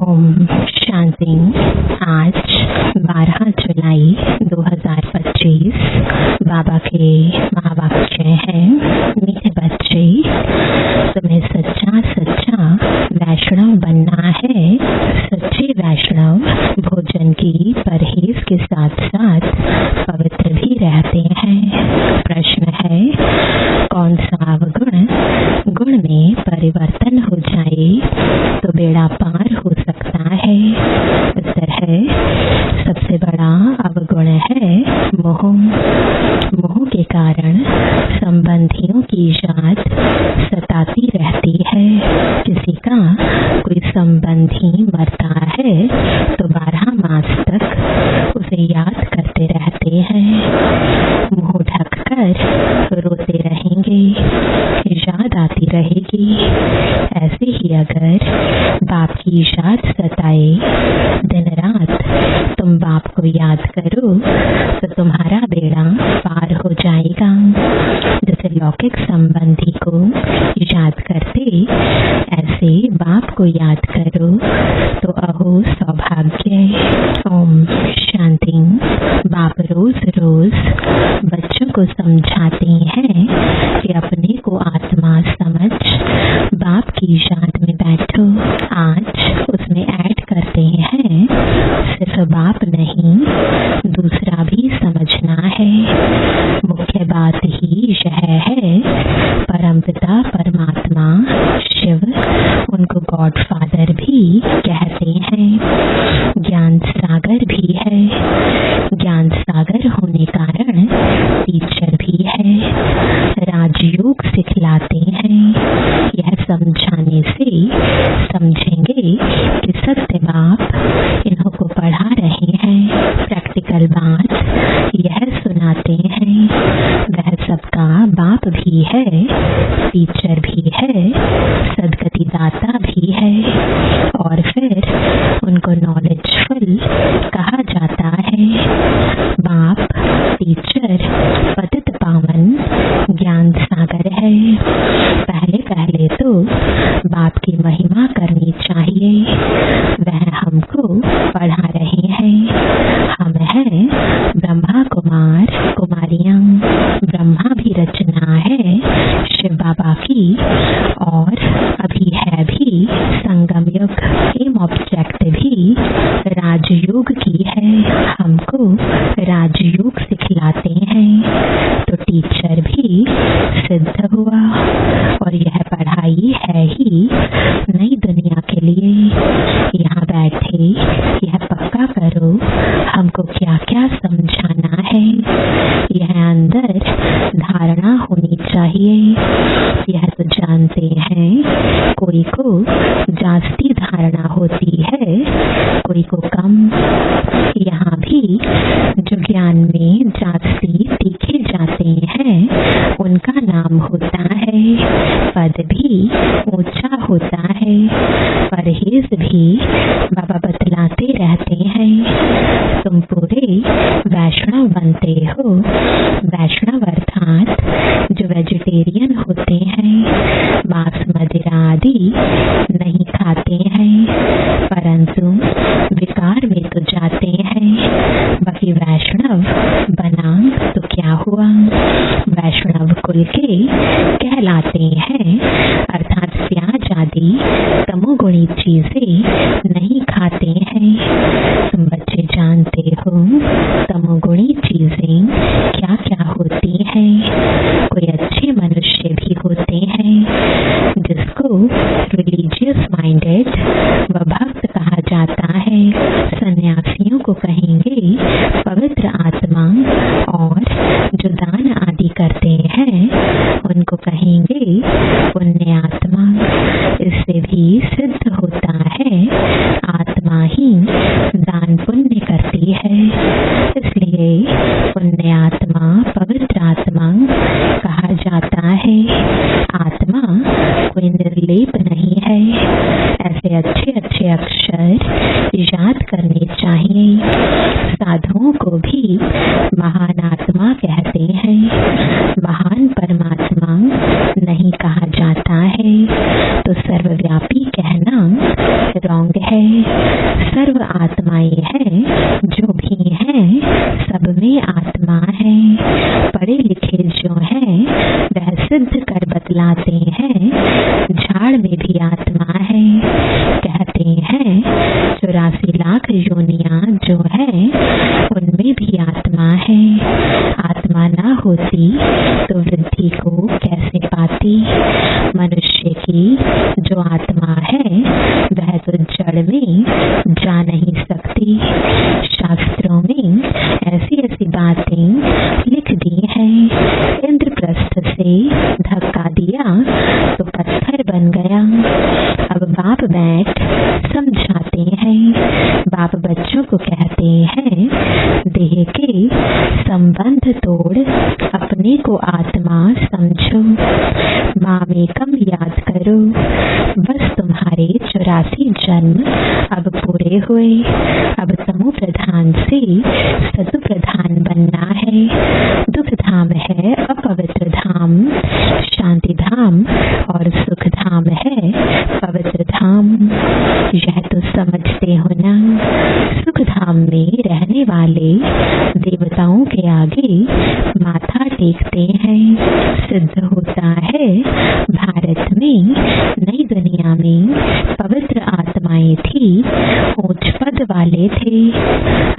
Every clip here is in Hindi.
ओम शांति। आज 12 जुलाई 2025 बाबा के महावाक्य हैं, मेरे बच्चे तुम्हें सच्चा सच्चा वैष्णव बनना है। सच्चे वैष्णव भोजन की परहेज के साथ साथ पवित्र भी रहते हैं। प्रश्न है, कौन सा अवगुण गुण में परिवर्तन हो जाए तो बेड़ा पार हो सकता है? उत्तर है, सबसे बड़ा अवगुण है मोह। मोह के कारण संबंधियों की याद सताती रहती है। किसी का कोई संबंधी मरता है तो 12 मास तक उसे याद करते रहते हैं। मुंह ढककर रोते रहेंगे, याद आती रहेगी। ऐसे ही अगर बाप की याद सताए दिन रात तुम बाप को याद करो तो तुम्हारा बेड़ा पार हो जाएगा। जैसे लौकिक संबंधी को याद करते ऐसे बाप को याद करो तो अहो सौभाग्य। ओम शांति। बाप रोज रोज बच्चों को समझाते हैं कि अपने को आत्मा समझ बाप की याद में बैठो। आज उसमें ऐड करते हैं, सिर्फ बाप नहीं दूसरा भी समझना है। मुख्य बात ही यह है, परमपिता परमात्मा शिव उनको गॉड फादर भी कहते हैं, ज्ञान सागर भी है। ज्ञान सागर होने कारण टीचर भी है, राजयोग सिखलाते हैं। यह समझाने से समझेंगे कि सत्य बाप इन्हों को पढ़ा रहे हैं। प्रैक्टिकल बात यह सुनाते हैं, वह सबका बाप भी है, टीचर भी है, सदगति दाता भी है। और फिर उनको नॉलेजफुल कहा जाता है। बाप टीचर पतित पावन ज्ञान सागर है। पहले पहले तो बाप की महिमा करनी चाहिए। वह हमको पढ़ा रहे हैं। हम हैं ब्रह्मा कुमार कुमारियां। ब्रह्मा भी रचना है शिव बाबा की, और अभी है भी संगम युग। एम ऑब्जेक्ट भी राजयोग की है। हमको राजयोग सिखलाते हैं तो टीचर भी सिद्ध हुआ। और यह पढ़ाई है ही नई दुनिया के लिए। यहाँ बैठे यह पक्का करो हमको क्या क्या समझाना है। यह अंदर धारणा होनी चाहिए। यह तो जानते हैं, कोई को जास्ती धारणा होती है, कोई को कम। यहाँ भी जो ज्ञान में जास्ती तीखे जाते हैं उनका नाम होता है, पद भी ऊंचा होता है। परहेज भी बाबा बतलाते रहते हैं। तुम पूरे वैष्णव बनते हो। वैष्णव अर्थात जो वेजिटेरियन होते हैं, मांस मदिरा आदि नहीं खाते हैं, परंतु विकार में तो जाते हैं। बाकी वैष्णव बना तो क्या हुआ, वैष्णव कुल के कहलाते हैं। अर्थात प्याज आदि तमोगुणी चीजें नहीं खाते हैं। तुम बच्चे जानते हो तमोगुणी चीजें क्या क्या होती हैं। कोई अच्छे मनुष्य भी होते हैं जिसको रिलीजियस माइंडेड व भक्त कहा जाता है। सन्यासियों को कहेंगे पवित्र आत्मा, और जो दान आदि करते हैं उनको कहेंगे पुण्य आत्मा। इससे भी सिद्ध होता है आत्मा ही दान पुण्य करती है। इसलिए पुण्य आत्मा पवित्र आत्मा कहा जाता है। आत्मा कोई निर्लेप नहीं है। ऐसे अच्छे अच्छे अक्षर याद करने चाहिए। साधुओं को भी महान आत्मा कहते हैं, महान परमात्मा नहीं कहा जाता है। तो सर्वव्यापी कहना रॉन्ग है। सर्व आत्माएं हैं, जो भी हैं सब में आत्मा है। पढ़े लिखे जो हैं वह सिद्ध कर बतलाते हैं, झाड़ में भी आत्मा है। कहते हैं 84 लाख योनियां जो है उनमें भी आत्मा है। आत्मा ना होती तो वृद्धि को कैसे पाती। मनुष्य की जो आत्मा है वह तो जड़ में जा नहीं सकती। शास्त्रों में ऐसी ऐसी बातें लिख दी हैं। इंद्रप्रस्थ से धक्का दिया तो पत्थर बन गया। अब बाप बैठ समझाते हैं। बाप बच्चों को कहते हैं देह के संबंध तोड़ अपने को आत्मा समझो। मामेकम याद करो। बस तुम्हारे 84 जन्म अब पूरे हुए। अब तमो प्रधान से सतु प्रधान बनना है। दुख धाम है अपवित्र धाम, शांति धाम और सुख धाम है पवित्र धाम। यह तो समझते हो ना। सुख धाम में रहने वाले देवताओं के आगे माथा टेकते हैं। सिद्ध होता है भारत में नई दुनिया में पवित्र आत्माएं थी, उच्च पद वाले थे।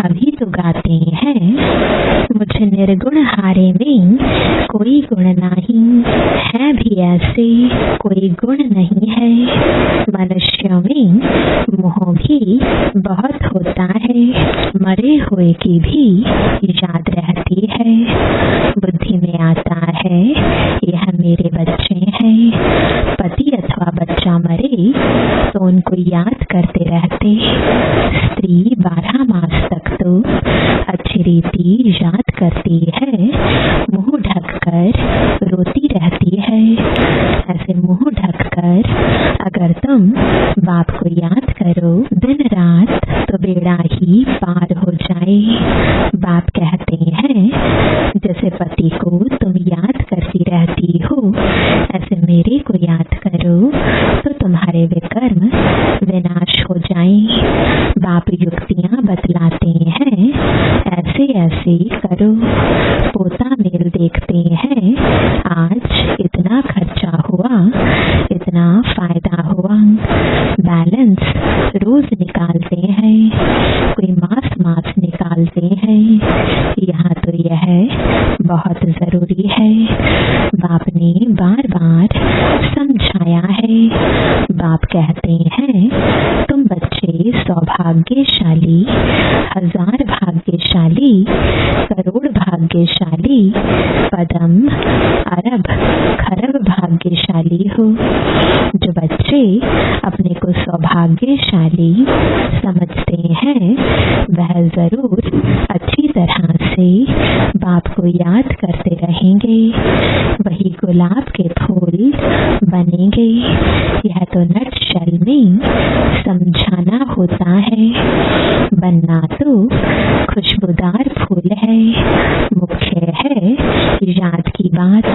अभी तो गाते हैं मुझे निर्गुण हारे में कोई गुण नहीं है, भी ऐसे कोई गुण नहीं है। मनुष्यों में मोह भी बहुत होता है, मरे हुए की भी याद रहती है। बुद्धि में आता है यह मेरे बच्चे हैं। पति अथवा बच्चा मरे तो उनको याद करते रहते। स्त्री 12 मास तक तो अच्छी रीति याद करती है, मुंह ढककर रोती रहती है। ऐसे मुंह ढककर अगर तुम बाप को याद करो दिन रात तो बेड़ा ही पार हो जाए। बाप कहते हैं जैसे पति को तुम याद करती रहती हो, ऐसे मेरे को याद करो तो तुम्हारे विकर्म विनाश हो जाए। बाप युक्तियां बतलाते हैं ऐसे ऐसे करो। पोता मेल देखते हैं आज इतना खर्चा हुआ, इतना फायदा हुआ। बैलेंस रोज निकालते हैं, कोई मास निकालते हैं। यहाँ तो यह बहुत जरूरी है। बाप ने बार बार समझाया है। बाप कहते हैं तुम बच्चे सौभाग्यशाली, 1000 भाग्यशाली, करोड़ भाग्यशाली, पदम अरब खरब भाग्यशाली हो। जो बच्चे अपने को सौभाग्यशाली समझते हैं वह जरूर अच्छी तरह से बाप को याद करते रहेंगे। वही गुलाब के फूल बनेंगे। यह तो नटशल में समझाना होता है। बनना तो खुशबूदार फूल है, मुख्य है याद की बात।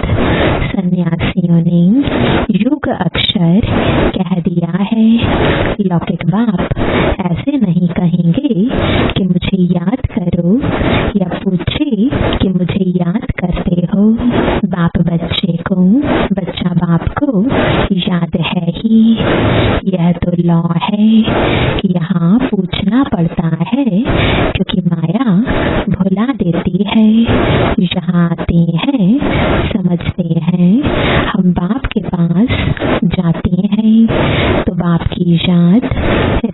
सन्यासियों ने युग अक्षर कह दिया है। लौकिक बाप ऐसे नहीं कहेंगे कि मुझे याद करो या पूछे कि मुझे याद करते हो। बाप बच्चे को, बच्चा बाप को याद है ही। यह तो लॉ है। यहाँ पूछना पड़ता है क्योंकि माया भुला देती है। यहाँ आते हैं, समझते हैं, हम बाप के पास जाते हैं तो बाप की याद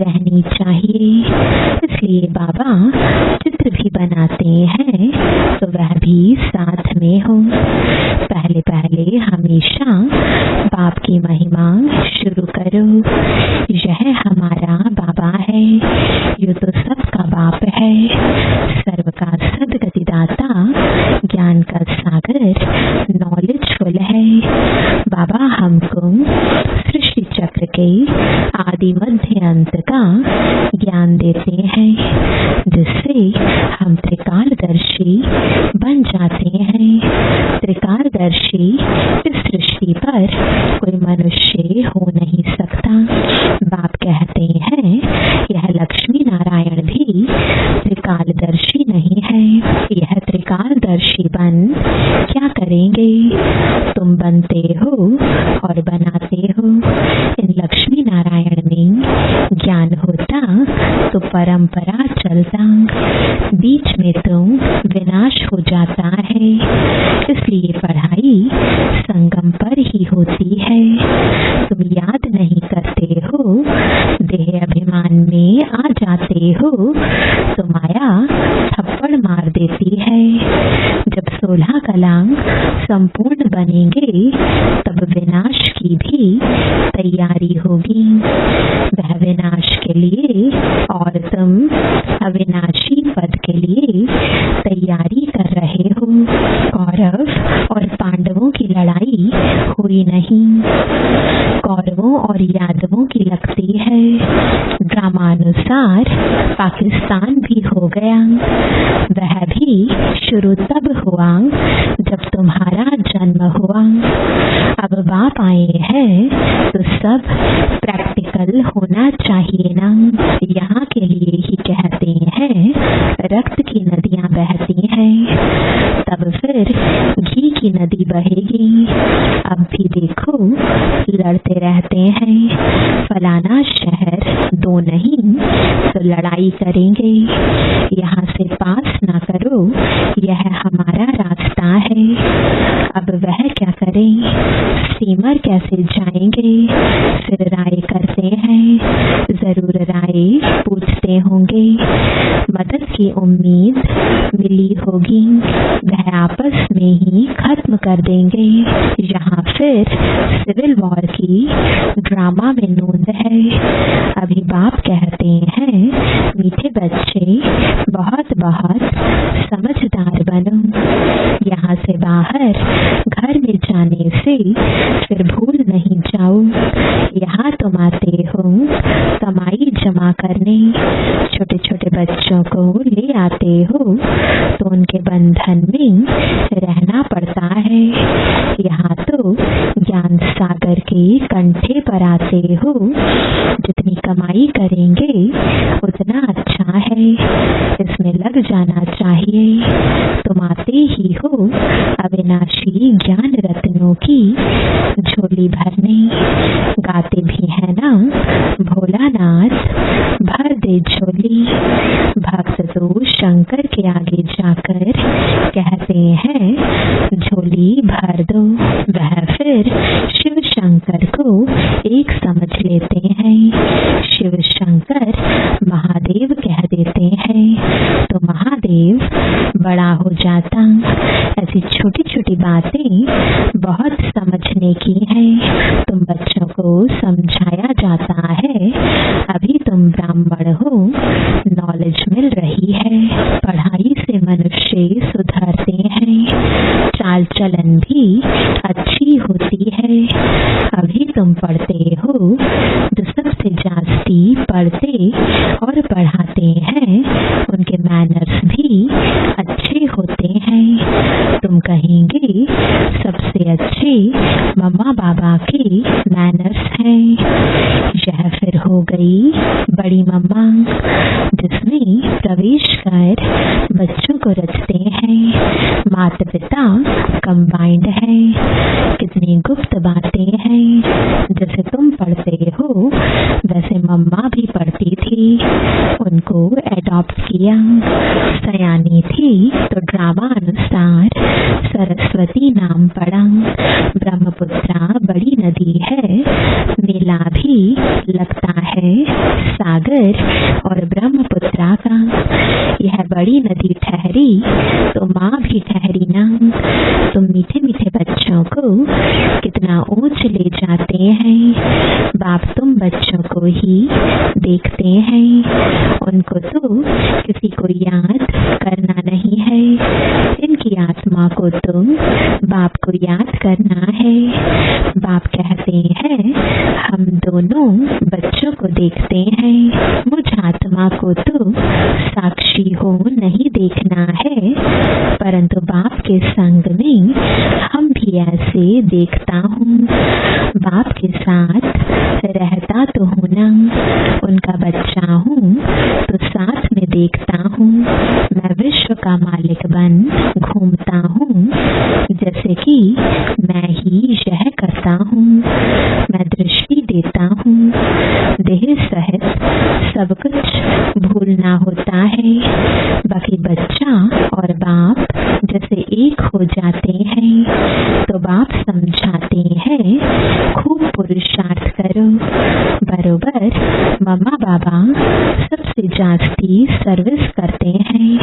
रहनी चाहिए। इसलिए बाबा चित्र भी बनाते हैं तो वह भी साथ में हो। पहले पहले हमेशा बाप की महिमा शुरू करो। यह हमारा बाबा है, ये तो सबका बाप है। सर्व का सदगतिदाता, ज्ञान का सागर, नॉलेजफुल है। बाबा हमको सृष्टि चक्र के आदि मध्य अंत का ज्ञान देते हैं, जिससे हम त्रिकालदर्शी बन जाते हैं। त्रिकालदर्शी इस सृष्टि पर कोई मनुष्य हो नहीं सकता। बाप कहते हैं कालदर्शी नहीं है। यह त्रिकालदर्शी बन क्या करेंगे? तुम बनते हो और बनाते हो। इन लक्ष्मी नारायण में ज्ञान होता तो परंपरा चलता, बीच में तो विनाश हो जाता है। इसलिए पढ़ाई संगम पर ही होती है। तुम याद नहीं करते हो, देह अभिमान में आ जाते हो तो माया थप्पड़ मार देती है। जब 16 कला संपूर्ण बनेंगे तब विनाश की भी तैयारी होगी। वह विनाश के लिए और तुम अविनाशी पद के लिए तैयारी कर रहे हो। कौरव और पांडवों की लड़ाई हुई नहीं, कौरवों और यादवों की लगती है। ड्रामानुसार पाकिस्तान भी हो गया। वह भी शुरू तब हुआ जब तुम्हारा जन्म हुआ। अब बाप आए हैं तो सब प्रैक्टिकल होना चाहिए ना। यहाँ के लिए ही कहते हैं रक्त की नदियाँ बहती हैं, तब फिर घी की नदी बहेगी। अब भी देखो लड़ते रहते हैं। फलाना शहर 2 नहीं तो लड़ाई करेंगे। यहाँ से पास ना करो, यह हमारा रास्ता है। अब वह क्या करें? स्टीमर कैसे जाएंगे? फिर राय करते हैं, जरूर राय पूछते होंगे। मदद की उम्मीद मिली होगी, वह आपस में ही खत्म कर देंगे। यहाँ फिर सिविल वॉर की ड्रामा में नोंद है। अभी बाप कहते हैं मीठे बच्चे बहुत बहुत समझदार बनो। यहाँ से बाहर घर में जाने से फिर भूल नहीं जाओ। यहाँ तुम आते हो कमाई जमा करने, छोटे छोटे बच्चों को ले आते हो तो उनके बंधन में रहना पड़ता है। यहाँ तो ज्ञान सागर के कंठे पर आते हो। जितनी कमाई करेंगे उतना अच्छा है, इसमें लग जाना चाहिए। तुम आते ही हो अविनाशी ज्ञान रत्नों की झोली भरने। गाते भी है ना भोलानाथ भर दे झोली। भक्त तो शंकर के आगे जाकर कहते हैं झोली भर दो। वह फिर शिव शंकर को एक समझ लेते हैं। शिव शंकर महादेव कह देते हैं तो महादेव बड़ा हो जाता। ऐसी छोटी छोटी बातें बहुत समझने की हैं। तुम बच्चों को समझाया जाता है। अभी तुम ब्राह्मण हो, नॉलेज मिल रही है। पढ़ाई से मनुष्य सुधरते हैं, चाल चलन भी अच्छी होती है। अभी तुम पढ़ते हो जो सबसे जास्ती पढ़ते और पढ़ाते हैं उनके मैनर्स भी अच्छे होते हैं। तुम कहेंगे सबसे अच्छे मम्मा बाबा के मैनर्स हैं। यह फिर हो गई बड़ी मम्मा, जिसमें प्रवेश कर बच्चों को रचते हैं। माता पिता कंबाइंड है। कितनी गुप्त बातें हैं। जैसे तुम पढ़ते हो वैसे मम्मा भी पढ़ती थी, उनको एडॉप्ट किया। सयानी थी तो ड्रामा अनुसार सरस्वती नाम पड़ा। ब्रह्मपुत्रा बड़ी नदी है, मेला भी लगता है सागर और ब्रह्मपुत्रा का। यह बड़ी नदी ठहरी तो माँ भी ठहरी ना। तुम मीठे मीठे बच्चों को कितना ऊंच ले जाते हैं। बाप तुम बच्चों को ही देखते हैं, उनको तो किसी को याद करना नहीं है। इनकी आत्मा को तो बाप को याद करना है। बाप कहते हैं हम दोनों बच्चों को देखते हैं, मुझ आत्मा को तो साक्षी हो नहीं देखना है, परंतु बाप के संग में हम भी ऐसे देखता हूँ। बाप के साथ रहता तो हूँ ना, उनका बच्चा हूँ तो साथ में देखता हूँ, मैं विश्व का मालिक बन घूमता हूँ, जैसे कि मैं ही यह करता हूँ। मैं दृष्टि देता हूँ, देह सहित सब कुछ भूलना होता है। बाकी बच्चा और बाप जैसे एक हो जाते हैं तो बाप समझाते हैं खूब पुरुषार्थ करो। बरोबर मम्मा बाबा सबसे जास्ती सर्विस करते हैं।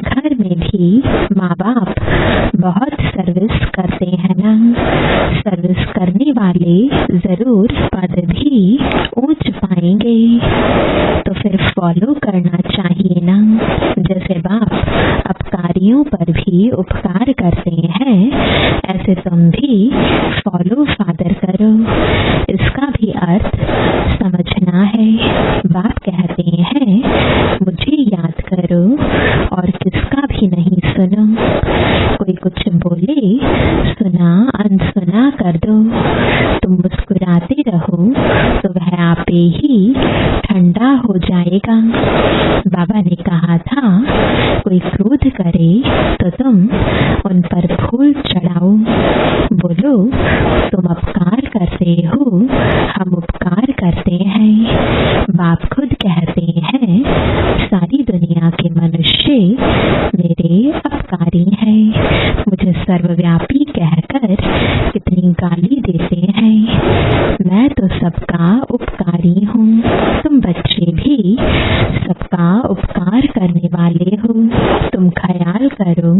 घर में भी माँ बाप बहुत सर्विस करते हैं ना। सर्विस करने वाले जरूर पद भी ऊंच पाएंगे, तो फिर फॉलो करना चाहिए ना। जैसे बाप अपकारियों पर भी उपकार करते हैं, ऐसे तुम भी फॉलो फादर करो। इसका भी अर्थ समझना है। बाप कहते हैं मुझे याद करो और किसका भी नहीं सुनो। कोई कुछ बोले सुना अनसुना कर दो। तुम मुस्कुराते रहो तो वह आपे ही ठंडा हो जाएगा। बाबा ने कहा था कोई क्रोध करे तो तुम उन पर फूल चढ़ाओ। बोलो तुम अपकार करते हो, हम उपकार करते हैं। बाप खुद कहते हैं सारी दुनिया के मनुष्य मेरे अपकारी हैं। मुझे सर्वव्यापी कहकर कितनी गाली देते हैं। मैं तो सबका उपकारी हूँ। तुम बच्चे भी सबका उपकार करने वाले हो। तुम ख्याल करो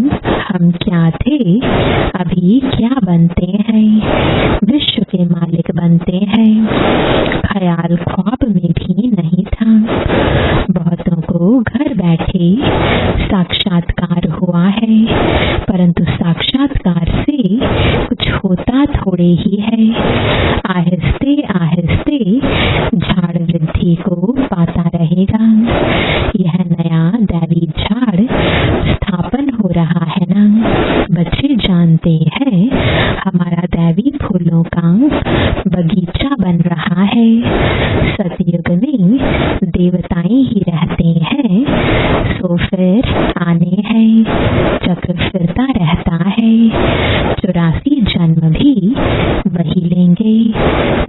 हम क्या थे, अभी क्या बनते हैं। विश्व के मालिक बनते हैं। ख्याल ख्वाब में भी नहीं था। बहुतों को घर बैठे साक्षात्कार हुआ है, परंतु साक्षात्कार से कुछ होता थोड़े ही है। आहिस्ते आहिस्ते झाड़ वृद्धि को पाता रहेगा। यह नया दैवी झाड़ स्थापन हो रहा है ना। बच्चे जानते हैं हमारा दैवी फूलों का बगीचा बन रहा है। सतयुग में देवताएं ही रहते हैं, सो फिर आने हैं। चक्र फिरता रहता है। 84 जन्म भी वही लेंगे।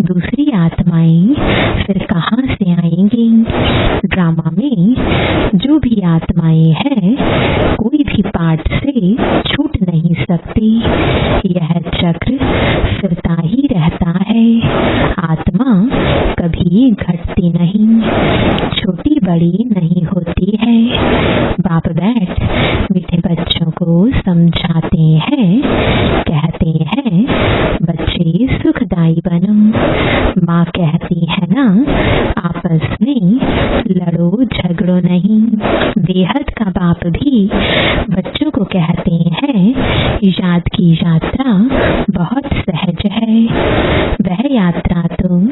दूसरी आत्माएं फिर कहाँ से आएंगी। ड्रामा में जो भी आत्माएं हैं कोई भी पार्ट से छूट नहीं सकती। यह चक्र फिरता ही रहता है। आत्मा कभी घटती नहीं, छोटी बड़ी नहीं होती है। बाप बैठ मीठे बच्चों को समझाते हैं, कहते हैं बच्चे सुखदाई बनो। माँ कहती है ना आपस में लड़ो झगड़ो नहीं। बेहद का बाप भी बच्चों को कहते हैं याद की यात्रा बहुत सहज है। वह यात्रा तुम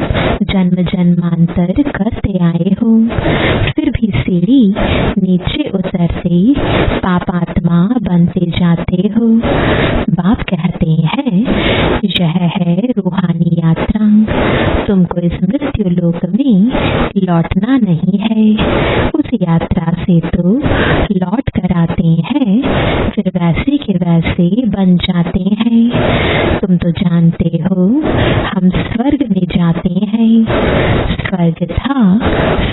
जन्म जन्मांतर करते आए हो, फिर भी सीढ़ी नीचे उतरते पापात्मा बनते जाते हो। बाप कहते हैं यह है रूहानी यात्रा। तुमको इस मृत्यु लोक में लौटना नहीं है। उस यात्रा से तो लौट कर आते हैं, फिर वैसे के वैसे बन जाते हैं। तुम तो जानते हो हम स्वर्ग में जाते हैं। स्वर्ग था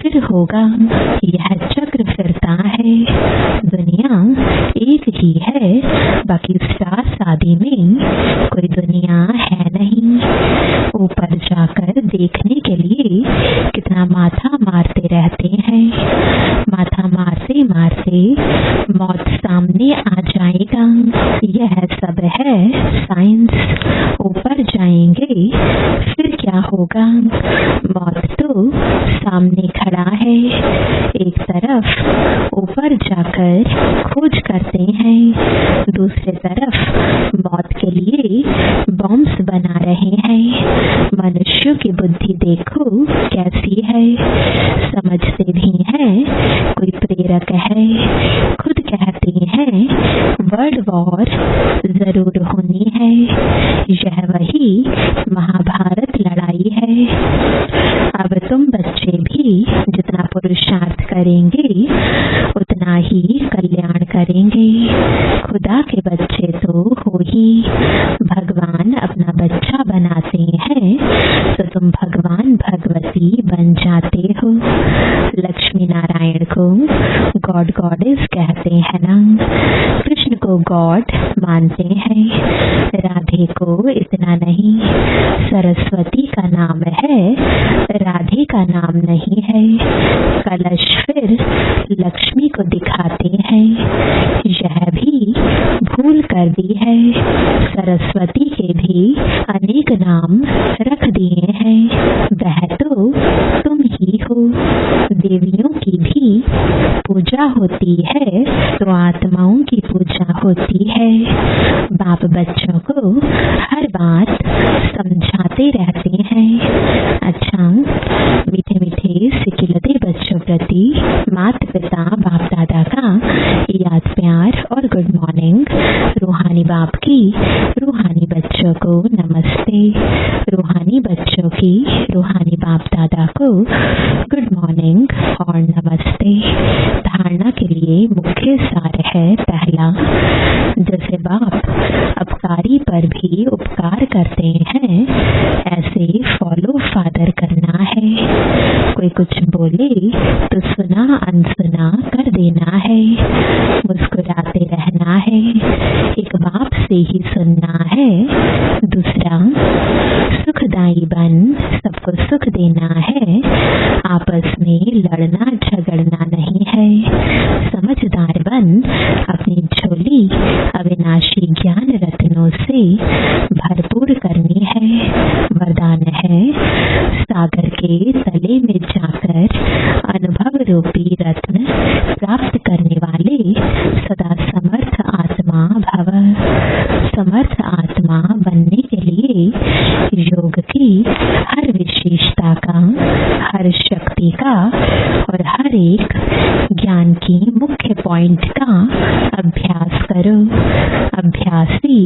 फिर होगा। यह चक्र फिरता है। दुनिया एक ही है, बाकी स्टार शादी में कोई दुनिया है नहीं। ऊपर जाकर देखने के लिए कितना माथा मारते रहते हैं। माथा मारते मारते मौत सामने आ जाएगा। यह सब है साइंस। ऊपर जाएंगे फिर क्या होगा। मौत तो सामने खड़ा है। एक तरफ ऊपर जाकर खोज करते हैं, दूसरे तरफ मौत के लिए बॉम्ब्स बना रहे हैं। मनुष्यों की बुद्धि देखो कैसी है। समझते भी हैं कोई प्रेरक है। खुद कहते हैं वर्ल्ड वॉर जरूर होनी है। यह वही महाभारत लड़ाई है। अब तुम बच्चे भी भी जितना पुरुषार्थ करेंगे उतना ही कल्याण करेंगे। खुदा के बच्चे तो हो ही। भगवान अपना बच्चा बनाते हैं तो तुम भगवान भगवती बन जाते हो। लक्ष्मी नारायण को गॉड गॉडेस कहते हैं ना। कृष्ण को गॉड मानते हैं, राधे को इतना नहीं। सरस्वती का नाम है, राधे का नाम नहीं है। कलश फिर लक्ष्मी को दिखाते हैं, यह भी भूल कर दी है। सरस्वती के भी अनेक नाम रख दिए हैं, वह तो तुम ही हो। देवियों की भी पूजा होती है तो आत्माओं की पूजा होती है। बाप बच्चों को हर बात समझाते रहते हैं। अच्छा, मीठे मीठे सिकिलते बच्चों प्रति माता पिता बाप दादा का याद प्यार और गुड मॉर्निंग। रूहानी बाप की रूहानी बच्चों को नमस्ते। रूहानी बच्चों की रूहानी बाप दादा को गुड मॉर्निंग और नमस्ते। धारणा के लिए मुख्य सार है पहला, जैसे बाप अपकारी पर भी उपकार करते हैं ऐसे फॉलो फादर करना है। कोई कुछ बोले तो सुना अनसुना कर देना है, मुस्कुराते रहना है। एक बाप से ही सुनना है। दूसरा, सुखदाई बन सबको सुख देना है। आपस में लड़ना झगड़ना नहीं है। समझदार बन अपनी झोली अविनाशी ज्ञान रत्नों से भरपूर करनी है। वरदान है, सागर के तले में जाकर अनुभव रूपी रत्न प्राप्त करने वाले सदा समर्थ आत्मा भव। समर्थ आत्मा बनने के लिए योग की हर विशेषता का, हर शक्ति का और हर एक ज्ञान की मुख्य पॉइंट का अभ्यास करो। अभ्यासी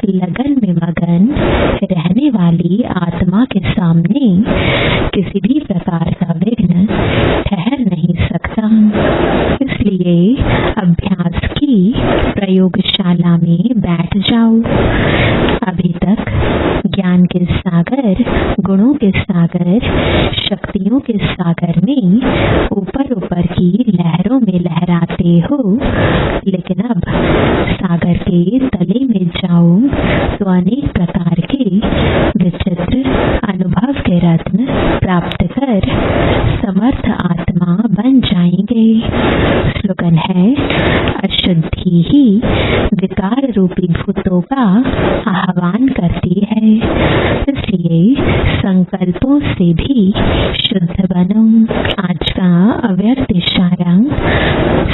लगन में मगन रहने वाली आत्मा के सामने किसी भी प्रकार का विघ्न ठहर नहीं सकता। इसलिए अभ्यास की प्रयोगशाला में बैठ जाओ। अभी तक ज्ञान के सागर, गुणों के सागर, शक्तियों के सागर में ऊपर ऊपर की लहरों में लहराते हो, लेकिन अब सागर के तले में जाओ तो अनेक प्रकार के विचित्र अनुभव के रत्न प्राप्त कर समर्थ आत्मा बन जाएंगे। स्लोगन है, अशुद्धि ही विकार रूपी भूतों का आह्वान करती है, इसलिए संकल्पों से भी शुद्ध बनो। आज का अव्यक्त इशारा,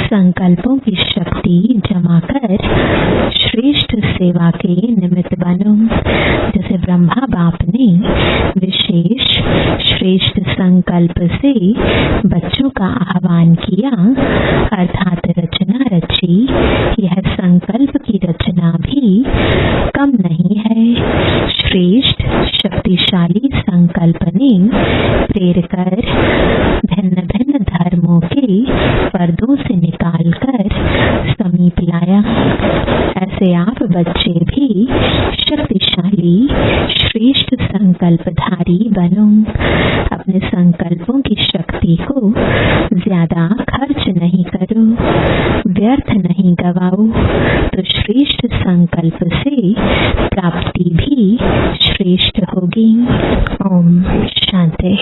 संकल्पों की शक्ति जमा कर श्रेष्ठ सेवा के निमित्त बनो। जैसे ब्रह्मा बाप ने विशेष श्रेष्ठ संकल्प से बच्चों का आह्वान किया, अर्थात रचना रची, यह संकल्प की रचना भी कम नहीं है। श्रेष्ठ शक्तिशाली संकल्प ने प्रेर कर भिन्न भिन्न धर्मों के पर्दों से निकालकर समीप लाया। ऐसे आप बच्चे भी शक्तिशाली श्रेष्ठ संकल्पधारी बनो। अपने संकल्पों की शक्ति को ज्यादा खर्च नहीं करो, व्यर्थ नहीं गवाओ, तो श्रेष्ठ संकल्प से प्राप्ति भी श्रेष्ठ होगी। ओम शांति।